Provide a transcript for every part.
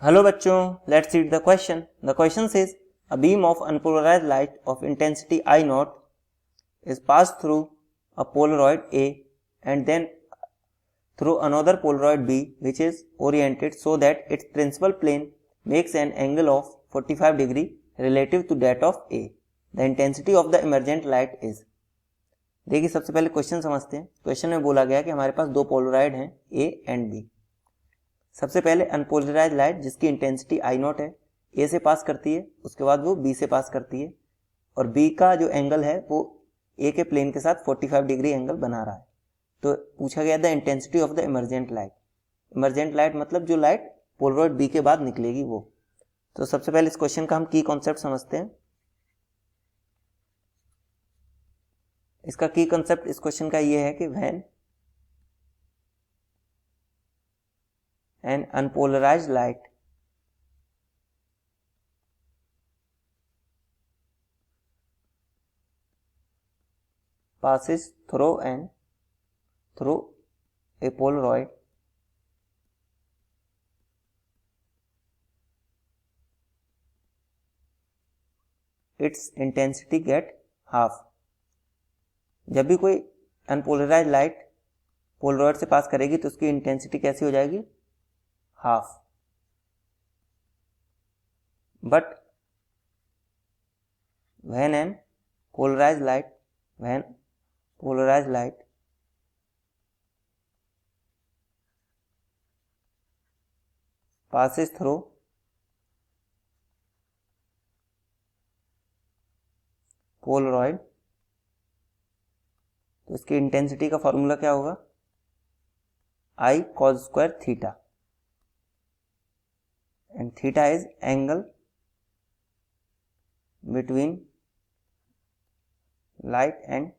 Hello बच्चों, let's read the question. The question says a beam of unpolarized light of intensity I naught is passed through a Polaroid A and then through another Polaroid B which is oriented so that its principal plane makes an angle of 45 degree relative to that of A. The intensity of the emergent light is. देखिए सबसे पहले question समझते हैं. Question में बोला गया कि हमारे पास दो पोलराइड हैं A एंड B. सबसे पहले अनपोलराइज लाइट जिसकी इंटेंसिटी आई नॉट है ए से पास करती है, उसके बाद वो बी से पास करती है और बी का जो एंगल है वो ए के प्लेन के साथ 45 डिग्री एंगल बना रहा है. तो पूछा गया the intensity of the emergent light. Emergent light मतलब जो लाइट पोलराइड बी के बाद निकलेगी वो. तो सबसे पहले इस क्वेश्चन का हम की कॉन्सेप्ट समझते हैं. इसका की कॉन्सेप्ट इस क्वेश्चन का ये है कि when an unpolarized light passes through a Polaroid its intensity get half. जब भी कोई अनपोलराइज लाइट पोलराइड से पास करेगी तो उसकी इंटेंसिटी कैसी हो जाएगी? Half. But when polarized light passes through Polaroid तो इसकी इंटेंसिटी का फॉर्मूला क्या होगा? I cos square theta. And theta is angle between light and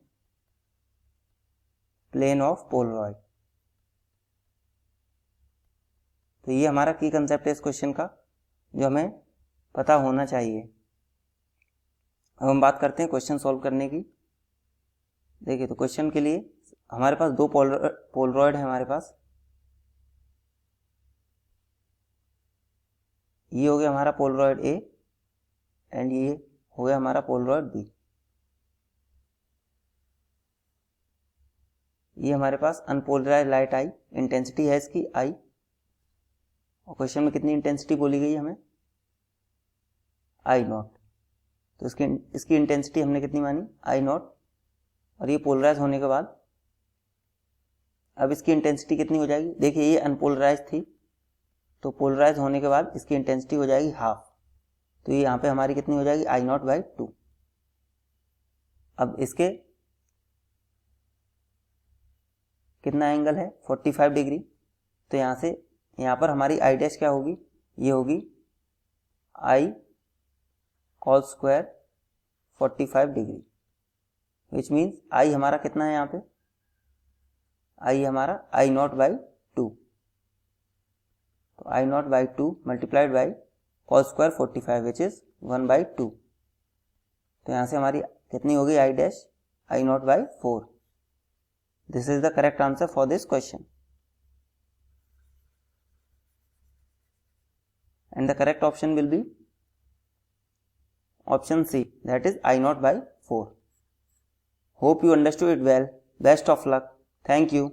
plane of Polaroid. तो ये हमारा की कंसेप्ट है इस क्वेश्चन का जो हमें पता होना चाहिए. अब हम बात करते हैं क्वेश्चन सॉल्व करने की. देखिए तो क्वेश्चन के लिए हमारे पास दो पोलराइड है. हमारे पास ये हो गया हमारा पोलराइड ए एंड ये हो गया हमारा पोलराइड बी. ये हमारे पास अनपोलराइज लाइट आई, इंटेंसिटी है इसकी आई और क्वेश्चन में कितनी इंटेंसिटी बोली गई हमें? आई नॉट. तो इसकी इंटेंसिटी हमने कितनी मानी? आई नॉट. और ये पोलराइज होने के बाद अब इसकी इंटेंसिटी कितनी हो जाएगी? देखिए ये अनपोलराइज थी तो पोलराइज होने के बाद इसकी इंटेंसिटी हो जाएगी हाफ. तो ये यहाँ पे हमारी कितनी हो जाएगी? आई नॉट बाई 2. अब इसके कितना एंगल है? 45 डिग्री. तो यहाँ से यहाँ पर हमारी आई डैश क्या होगी? ये होगी I cos square 45 degree which means I हमारा कितना है यहाँ पे? आई हमारा आई नॉट बाई 2. तो I not by 2 multiplied by cos square 45 which is 1 by 2. तो यहाँ से हमारी कितनी होगी I dash? I not by 4. This is the correct answer for this question and the correct option will be option C, that is I naught by 4. Hope you understood it well. Best of luck. Thank you.